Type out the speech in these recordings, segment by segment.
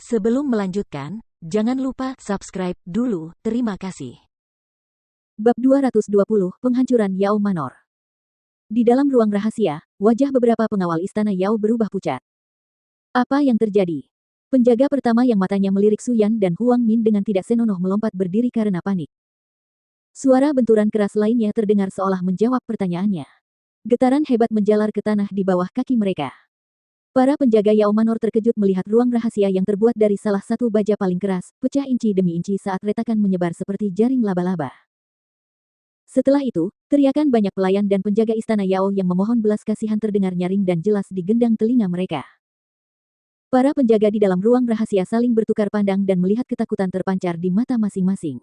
Sebelum melanjutkan, jangan lupa subscribe dulu. Terima kasih. Bab 220, Penghancuran Yao Manor. Di dalam ruang rahasia, wajah beberapa pengawal istana Yao berubah pucat. Apa yang terjadi? Penjaga pertama yang matanya melirik Su Yan dan Huang Min dengan tidak senonoh melompat berdiri karena panik. Suara benturan keras lainnya terdengar seolah menjawab pertanyaannya. Getaran hebat menjalar ke tanah di bawah kaki mereka. Para penjaga Yao Manor terkejut melihat ruang rahasia yang terbuat dari salah satu baja paling keras, pecah inci demi inci saat retakan menyebar seperti jaring laba-laba. Setelah itu, teriakan banyak pelayan dan penjaga istana Yao yang memohon belas kasihan terdengar nyaring dan jelas di gendang telinga mereka. Para penjaga di dalam ruang rahasia saling bertukar pandang dan melihat ketakutan terpancar di mata masing-masing.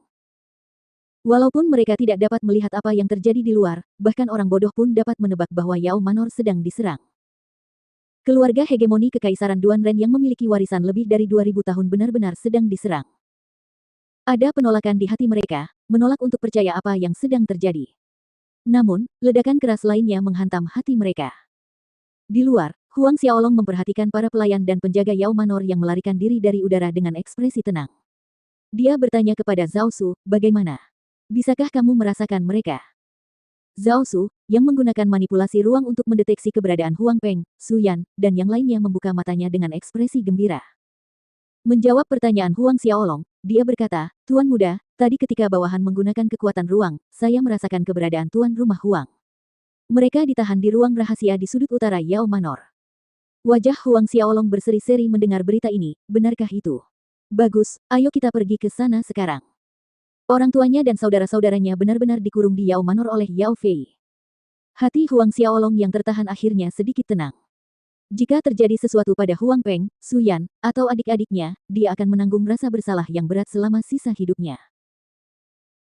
Walaupun mereka tidak dapat melihat apa yang terjadi di luar, bahkan orang bodoh pun dapat menebak bahwa Yao Manor sedang diserang. Keluarga hegemoni Kekaisaran Duanren yang memiliki warisan lebih dari 2000 tahun benar-benar sedang diserang. Ada penolakan di hati mereka, menolak untuk percaya apa yang sedang terjadi. Namun, ledakan keras lainnya menghantam hati mereka. Di luar, Huang Xiaolong memperhatikan para pelayan dan penjaga Yao Manor yang melarikan diri dari udara dengan ekspresi tenang. Dia bertanya kepada Zhao Su, bagaimana? Bisakah kamu merasakan mereka? Zhao Su, yang menggunakan manipulasi ruang untuk mendeteksi keberadaan Huang Peng, Su Yan, dan yang lainnya membuka matanya dengan ekspresi gembira. Menjawab pertanyaan Huang Xiaolong, dia berkata, Tuan Muda, tadi ketika bawahan menggunakan kekuatan ruang, saya merasakan keberadaan Tuan Rumah Huang. Mereka ditahan di ruang rahasia di sudut utara Yao Manor. Wajah Huang Xiaolong berseri-seri mendengar berita ini, benarkah itu? Bagus, ayo kita pergi ke sana sekarang. Orang tuanya dan saudara-saudaranya benar-benar dikurung di Yao Manor oleh Yao Fei. Hati Huang Xiaolong yang tertahan akhirnya sedikit tenang. Jika terjadi sesuatu pada Huang Peng, Su Yan, atau adik-adiknya, dia akan menanggung rasa bersalah yang berat selama sisa hidupnya.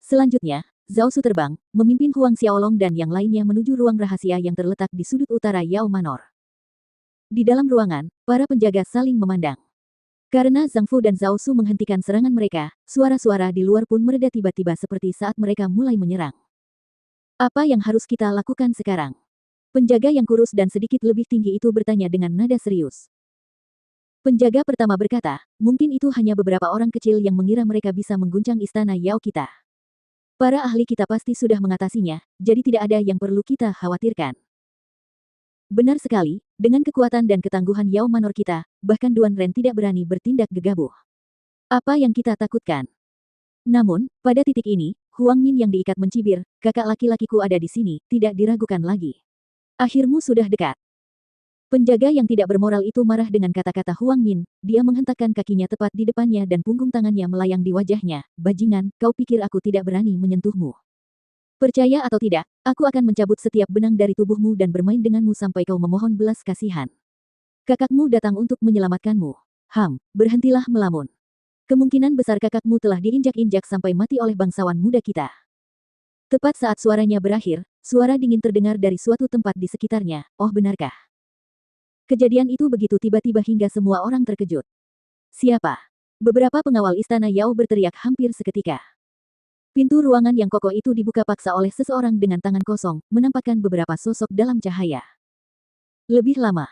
Selanjutnya, Zhao Su terbang, memimpin Huang Xiaolong dan yang lainnya menuju ruang rahasia yang terletak di sudut utara Yao Manor. Di dalam ruangan, para penjaga saling memandang. Karena Zhang Fu dan Zhao Su menghentikan serangan mereka, suara-suara di luar pun mereda tiba-tiba seperti saat mereka mulai menyerang. Apa yang harus kita lakukan sekarang? Penjaga yang kurus dan sedikit lebih tinggi itu bertanya dengan nada serius. Penjaga pertama berkata, mungkin itu hanya beberapa orang kecil yang mengira mereka bisa mengguncang istana Yao kita. Para ahli kita pasti sudah mengatasinya, jadi tidak ada yang perlu kita khawatirkan. Benar sekali, dengan kekuatan dan ketangguhan Yao Manor kita, bahkan Duanren tidak berani bertindak gegabah. Apa yang kita takutkan? Namun, pada titik ini, Huang Min yang diikat mencibir, kakak laki-lakiku ada di sini, tidak diragukan lagi. Akhirmu sudah dekat. Penjaga yang tidak bermoral itu marah dengan kata-kata Huang Min, dia menghentakkan kakinya tepat di depannya dan punggung tangannya melayang di wajahnya, bajingan, kau pikir aku tidak berani menyentuhmu? Percaya atau tidak, aku akan mencabut setiap benang dari tubuhmu dan bermain denganmu sampai kau memohon belas kasihan. Kakakmu datang untuk menyelamatkanmu. Berhentilah melamun. Kemungkinan besar kakakmu telah diinjak-injak sampai mati oleh bangsawan muda kita. Tepat saat suaranya berakhir, suara dingin terdengar dari suatu tempat di sekitarnya, oh benarkah? Kejadian itu begitu tiba-tiba hingga semua orang terkejut. Siapa? Beberapa pengawal istana Yao berteriak hampir seketika. Pintu ruangan yang kokoh itu dibuka paksa oleh seseorang dengan tangan kosong, menampakkan beberapa sosok dalam cahaya. Lebih lama.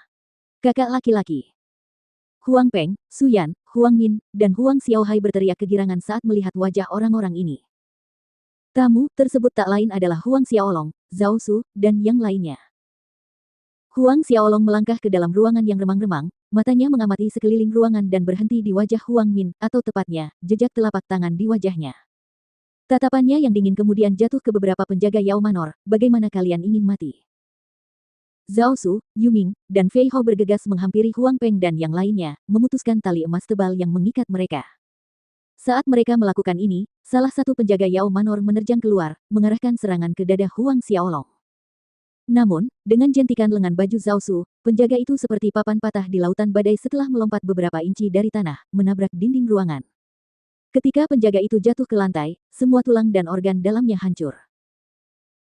Kakak laki-laki. Huang Peng, Su Yan, Huang Min, dan Huang Xiaohai berteriak kegirangan saat melihat wajah orang-orang ini. Tamu tersebut tak lain adalah Huang Xiaolong, Zhao Su, dan yang lainnya. Huang Xiaolong melangkah ke dalam ruangan yang remang-remang, matanya mengamati sekeliling ruangan dan berhenti di wajah Huang Min, atau tepatnya, jejak telapak tangan di wajahnya. Tatapannya yang dingin kemudian jatuh ke beberapa penjaga Yao Manor, bagaimana kalian ingin mati? Zhao Su, Yu Ming, dan Fei Hao bergegas menghampiri Huang Peng dan yang lainnya, memutuskan tali emas tebal yang mengikat mereka. Saat mereka melakukan ini, salah satu penjaga Yao Manor menerjang keluar, mengarahkan serangan ke dada Huang Xiaolong. Namun, dengan jentikan lengan baju Zhao Su, penjaga itu seperti papan patah di lautan badai setelah melompat beberapa inci dari tanah, menabrak dinding ruangan. Ketika penjaga itu jatuh ke lantai, semua tulang dan organ dalamnya hancur.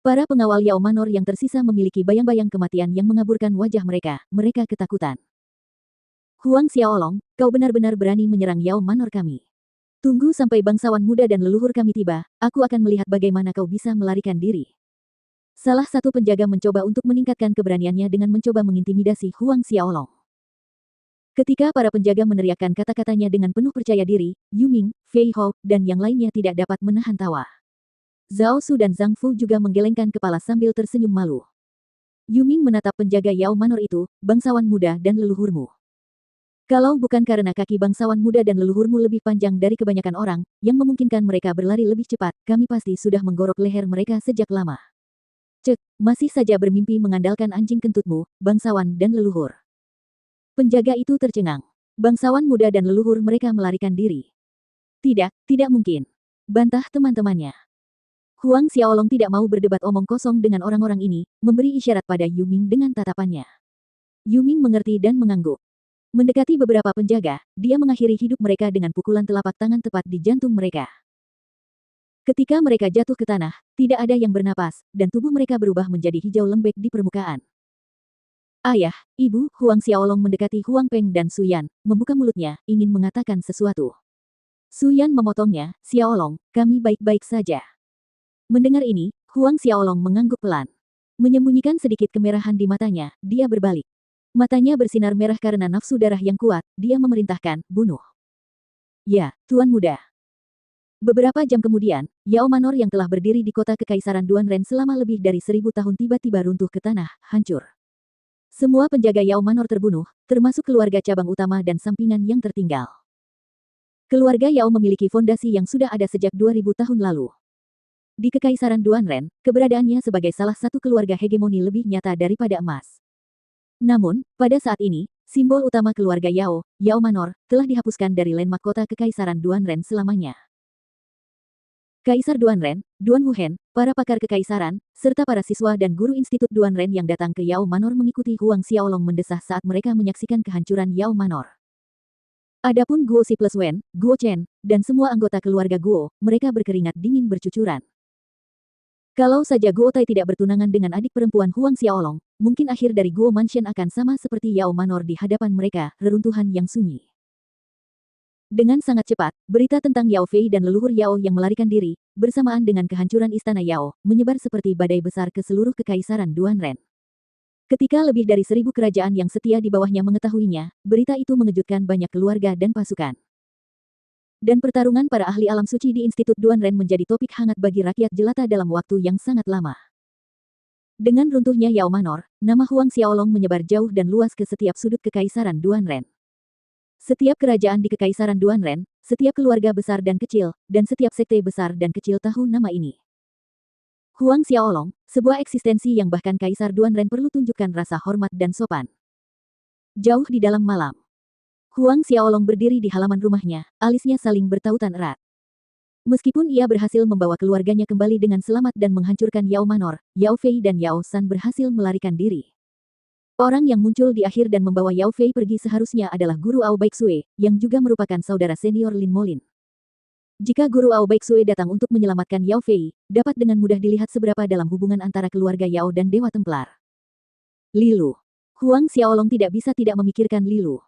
Para pengawal Yao Manor yang tersisa memiliki bayang-bayang kematian yang mengaburkan wajah mereka, mereka ketakutan. Huang Xiaolong, kau benar-benar berani menyerang Yao Manor kami. Tunggu sampai bangsawan muda dan leluhur kami tiba, aku akan melihat bagaimana kau bisa melarikan diri. Salah satu penjaga mencoba untuk meningkatkan keberaniannya dengan mencoba mengintimidasi Huang Xiaolong. Ketika para penjaga meneriakkan kata-katanya dengan penuh percaya diri, Yu Ming, Fei Hou, dan yang lainnya tidak dapat menahan tawa. Zhao Su dan Zhang Fu juga menggelengkan kepala sambil tersenyum malu. Yu Ming menatap penjaga Yao Manor itu, bangsawan muda dan leluhurmu. Kalau bukan karena kaki bangsawan muda dan leluhurmu lebih panjang dari kebanyakan orang, yang memungkinkan mereka berlari lebih cepat, kami pasti sudah menggorok leher mereka sejak lama. Cek, masih saja bermimpi mengandalkan anjing kentutmu, bangsawan dan leluhur. Penjaga itu tercengang. Bangsawan muda dan leluhur mereka melarikan diri. Tidak, tidak mungkin. Bantah teman-temannya. Huang Xiaolong tidak mau berdebat omong kosong dengan orang-orang ini, memberi isyarat pada Yu Ming dengan tatapannya. Yu Ming mengerti dan mengangguk. Mendekati beberapa penjaga, dia mengakhiri hidup mereka dengan pukulan telapak tangan tepat di jantung mereka. Ketika mereka jatuh ke tanah, tidak ada yang bernapas, dan tubuh mereka berubah menjadi hijau lembek di permukaan. Ayah, Ibu, Huang Xiaolong mendekati Huang Peng dan Su Yan, membuka mulutnya, ingin mengatakan sesuatu. Su Yan memotongnya, Xiaolong, kami baik-baik saja. Mendengar ini, Huang Xiaolong mengangguk pelan. Menyembunyikan sedikit kemerahan di matanya, dia berbalik. Matanya bersinar merah karena nafsu darah yang kuat, dia memerintahkan, bunuh. Ya, Tuan Muda. Beberapa jam kemudian, Yao Manor yang telah berdiri di kota Kekaisaran Duanren selama lebih dari 1000 tahun tiba-tiba runtuh ke tanah, hancur. Semua penjaga Yao Manor terbunuh, termasuk keluarga cabang utama dan sampingan yang tertinggal. Keluarga Yao memiliki fondasi yang sudah ada sejak 2000 tahun lalu. Di Kekaisaran Duanren, keberadaannya sebagai salah satu keluarga hegemoni lebih nyata daripada emas. Namun, pada saat ini, simbol utama keluarga Yao, Yao Manor, telah dihapuskan dari landmark kota Kekaisaran Duanren selamanya. Kaisar Duanren, Duan Wuhen, para pakar kekaisaran, serta para siswa dan guru Institut Duanren yang datang ke Yao Manor mengikuti Huang Xiaolong mendesah saat mereka menyaksikan kehancuran Yao Manor. Adapun Guo Si plus Wen, Guo Chen, dan semua anggota keluarga Guo, mereka berkeringat dingin bercucuran. Kalau saja Guo Tai tidak bertunangan dengan adik perempuan Huang Xiaolong, mungkin akhir dari Guo Mansion akan sama seperti Yao Manor di hadapan mereka, reruntuhan yang sunyi. Dengan sangat cepat, berita tentang Yao Fei dan leluhur Yao yang melarikan diri, bersamaan dengan kehancuran istana Yao, menyebar seperti badai besar ke seluruh kekaisaran Duanren. Ketika lebih dari 1000 kerajaan yang setia di bawahnya mengetahuinya, berita itu mengejutkan banyak keluarga dan pasukan. Dan pertarungan para ahli alam suci di Institut Duanren menjadi topik hangat bagi rakyat jelata dalam waktu yang sangat lama. Dengan runtuhnya Yao Manor, nama Huang Xiaolong menyebar jauh dan luas ke setiap sudut kekaisaran Duanren. Setiap kerajaan di kekaisaran Duanren, setiap keluarga besar dan kecil, dan setiap sekte besar dan kecil tahu nama ini. Huang Xiaolong, sebuah eksistensi yang bahkan Kaisar Duanren perlu tunjukkan rasa hormat dan sopan. Jauh di dalam malam, Huang Xiaolong berdiri di halaman rumahnya, alisnya saling bertautan erat. Meskipun ia berhasil membawa keluarganya kembali dengan selamat dan menghancurkan Yao Manor, Yao Fei dan Yao San berhasil melarikan diri. Orang yang muncul di akhir dan membawa Yao Fei pergi seharusnya adalah Guru Ao Baixue, yang juga merupakan saudara senior Lin Molin. Jika Guru Ao Baixue datang untuk menyelamatkan Yao Fei, dapat dengan mudah dilihat seberapa dalam hubungan antara keluarga Yao dan Dewa Templar. Lilu. Huang Xiaolong tidak bisa tidak memikirkan Lilu.